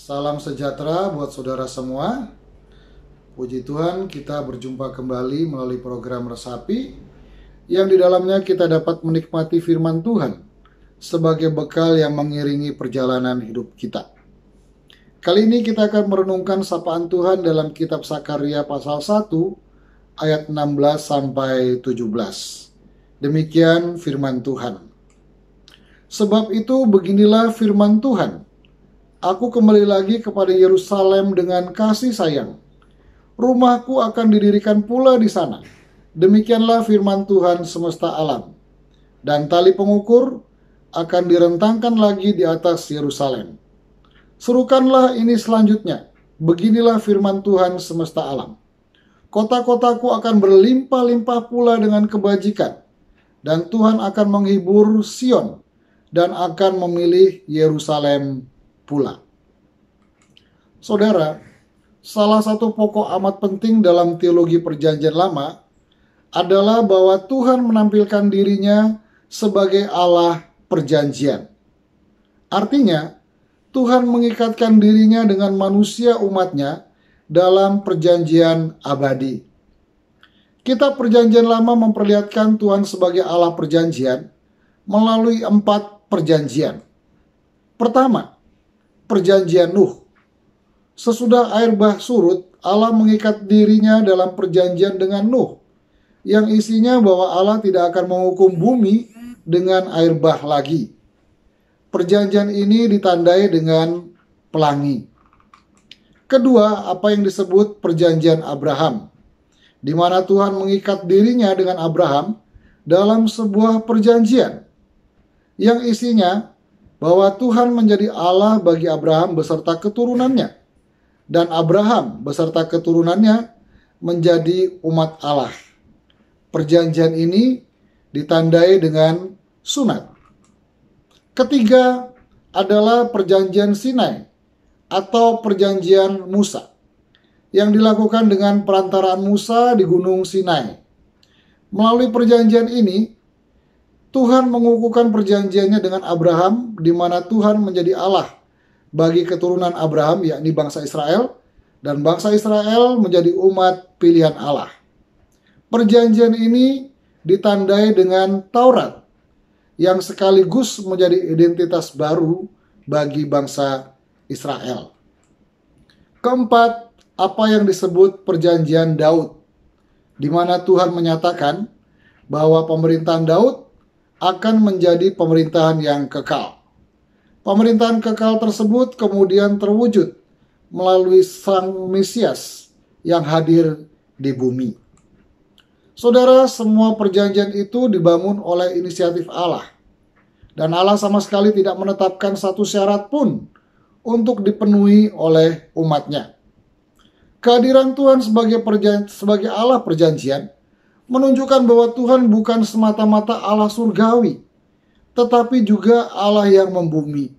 Salam sejahtera buat saudara semua. Puji Tuhan, kita berjumpa kembali melalui program Resapi yang di dalamnya kita dapat menikmati firman Tuhan sebagai bekal yang mengiringi perjalanan hidup kita. Kali ini kita akan merenungkan sapaan Tuhan dalam kitab Sakaria pasal 1 ayat 16 sampai 17. Demikian firman Tuhan. Sebab itu beginilah firman Tuhan. Aku kembali lagi kepada Yerusalem dengan kasih sayang. Rumahku akan didirikan pula di sana. Demikianlah firman Tuhan semesta alam. Dan tali pengukur akan direntangkan lagi di atas Yerusalem. Serukanlah ini selanjutnya. Beginilah firman Tuhan semesta alam. Kota-kotaku akan berlimpah-limpah pula dengan kebajikan. Dan Tuhan akan menghibur Sion dan akan memilih Yerusalem pula. Saudara, salah satu pokok amat penting dalam teologi perjanjian lama adalah bahwa Tuhan menampilkan dirinya sebagai Allah perjanjian. Artinya, Tuhan mengikatkan dirinya dengan manusia umatnya dalam perjanjian abadi. Kitab perjanjian lama memperlihatkan Tuhan sebagai Allah perjanjian melalui 4 perjanjian. Pertama, perjanjian Nuh. Sesudah air bah surut, Allah mengikat dirinya dalam perjanjian dengan Nuh, yang isinya bahwa Allah tidak akan menghukum bumi dengan air bah lagi. Perjanjian ini ditandai dengan pelangi. Kedua, apa yang disebut perjanjian Abraham, di mana Tuhan mengikat dirinya dengan Abraham dalam sebuah perjanjian, yang isinya bahwa Tuhan menjadi Allah bagi Abraham beserta keturunannya, dan Abraham beserta keturunannya menjadi umat Allah. Perjanjian ini ditandai dengan sunat. Ketiga adalah perjanjian Sinai atau perjanjian Musa, yang dilakukan dengan perantaraan Musa di Gunung Sinai. Melalui perjanjian ini, Tuhan mengukuhkan perjanjiannya dengan Abraham, di mana Tuhan menjadi Allah bagi keturunan Abraham, yakni bangsa Israel, dan bangsa Israel menjadi umat pilihan Allah. Perjanjian ini ditandai dengan Taurat, yang sekaligus menjadi identitas baru bagi bangsa Israel. Keempat, apa yang disebut perjanjian Daud, di mana Tuhan menyatakan bahwa pemerintahan Daud akan menjadi pemerintahan yang kekal. Pemerintahan kekal tersebut kemudian terwujud melalui Sang Mesias yang hadir di bumi. Saudara, semua perjanjian itu dibangun oleh inisiatif Allah. Dan Allah sama sekali tidak menetapkan satu syarat pun untuk dipenuhi oleh umatnya. Kehadiran Tuhan sebagai Allah perjanjian menunjukkan bahwa Tuhan bukan semata-mata Allah surgawi, tetapi juga Allah yang membumi.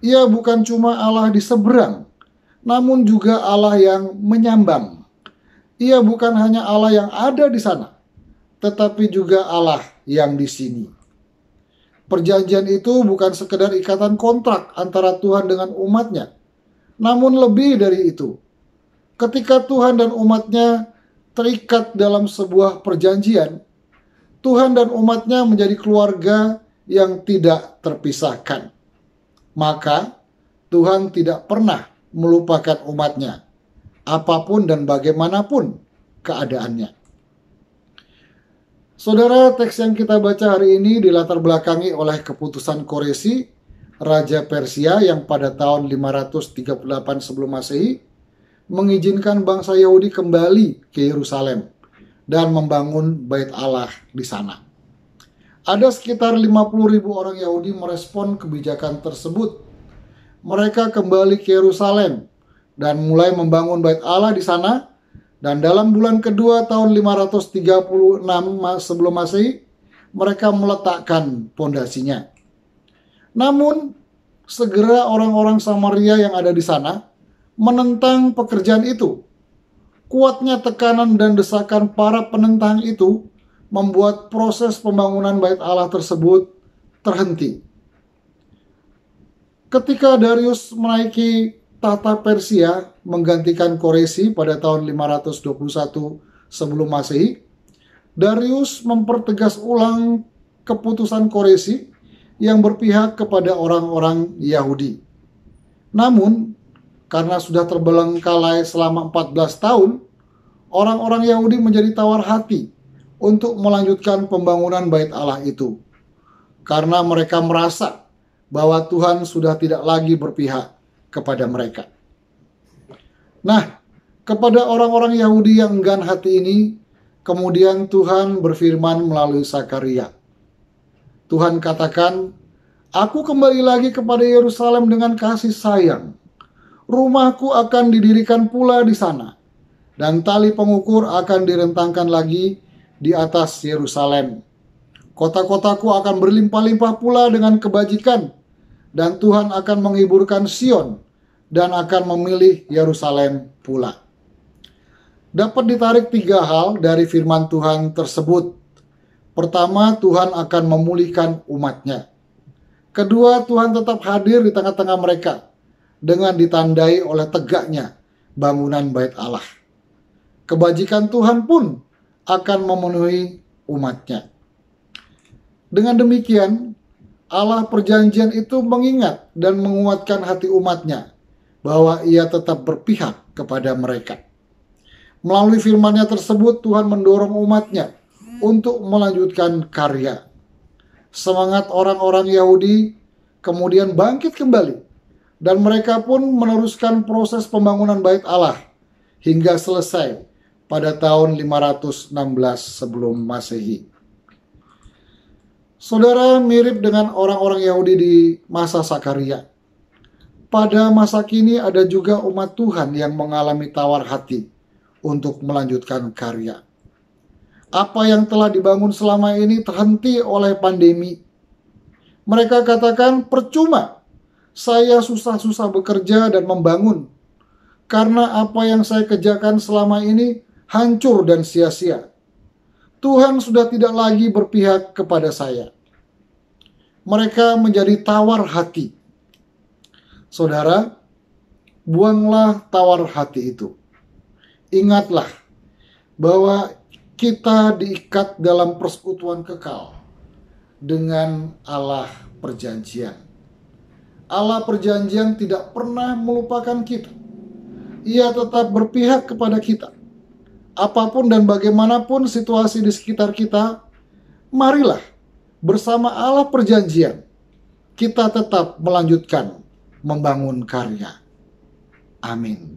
Ia bukan cuma Allah di seberang, namun juga Allah yang menyambang. Ia bukan hanya Allah yang ada di sana, tetapi juga Allah yang di sini. Perjanjian itu bukan sekedar ikatan kontrak antara Tuhan dengan umatnya, namun lebih dari itu. Ketika Tuhan dan umatnya terikat dalam sebuah perjanjian, Tuhan dan umatnya menjadi keluarga yang tidak terpisahkan. Maka Tuhan tidak pernah melupakan umatnya, apapun dan bagaimanapun keadaannya. Saudara, teks yang kita baca hari ini dilatar belakangi oleh keputusan Koresi, Raja Persia yang pada tahun 538 sebelum Masehi mengizinkan bangsa Yahudi kembali ke Yerusalem dan membangun bait Allah di sana. Ada sekitar 50.000 orang Yahudi merespon kebijakan tersebut. Mereka kembali ke Yerusalem dan mulai membangun bait Allah di sana, dan dalam bulan kedua tahun 536 sebelum Masehi mereka meletakkan pondasinya. Namun segera orang-orang Samaria yang ada di sana menentang pekerjaan itu. Kuatnya tekanan dan desakan para penentang itu membuat proses pembangunan bait Allah tersebut terhenti. Ketika Darius menaiki tata Persia menggantikan Koreshi pada tahun 521 sebelum Masehi, Darius mempertegas ulang keputusan Koreshi yang berpihak kepada orang-orang Yahudi. Namun, karena sudah terbelengkalai selama 14 tahun, orang-orang Yahudi menjadi tawar hati untuk melanjutkan pembangunan Bait Allah itu, karena mereka merasa bahwa Tuhan sudah tidak lagi berpihak kepada mereka. Nah, kepada orang-orang Yahudi yang enggan hati ini, kemudian Tuhan berfirman melalui Sakaria. Tuhan katakan, "Aku kembali lagi kepada Yerusalem dengan kasih sayang. Rumahku akan didirikan pula di sana, dan tali pengukur akan direntangkan lagi di atas Yerusalem. Kota-kotaku akan berlimpah-limpah pula dengan kebajikan, dan Tuhan akan menghiburkan Sion dan akan memilih Yerusalem pula." Dapat ditarik 3 hal dari firman Tuhan tersebut. Pertama, Tuhan akan memulihkan umatnya. Kedua, Tuhan tetap hadir di tengah-tengah mereka dengan ditandai oleh tegaknya bangunan Bait Allah. Kebajikan Tuhan pun akan memenuhi umatnya. Dengan demikian, Allah perjanjian itu mengingat dan menguatkan hati umatnya bahwa ia tetap berpihak kepada mereka. Melalui firman-Nya tersebut, Tuhan mendorong umatnya untuk melanjutkan karya. Semangat orang-orang Yahudi kemudian bangkit kembali, dan mereka pun meneruskan proses pembangunan Bait Allah hingga selesai pada tahun 516 sebelum Masehi. Saudara, mirip dengan orang-orang Yahudi di masa Sakaria, pada masa kini ada juga umat Tuhan yang mengalami tawar hati untuk melanjutkan karya. Apa yang telah dibangun selama ini terhenti oleh pandemi. Mereka katakan, "Percuma saya susah-susah bekerja dan membangun, karena apa yang saya kerjakan selama ini hancur dan sia-sia. Tuhan sudah tidak lagi berpihak kepada saya." Mereka menjadi tawar hati. Saudara, buanglah tawar hati itu. Ingatlah bahwa kita diikat dalam persekutuan kekal dengan Allah perjanjian. Allah perjanjian tidak pernah melupakan kita. Ia tetap berpihak kepada kita. Apapun dan bagaimanapun situasi di sekitar kita, marilah bersama Allah perjanjian kita tetap melanjutkan membangun karya. Amin.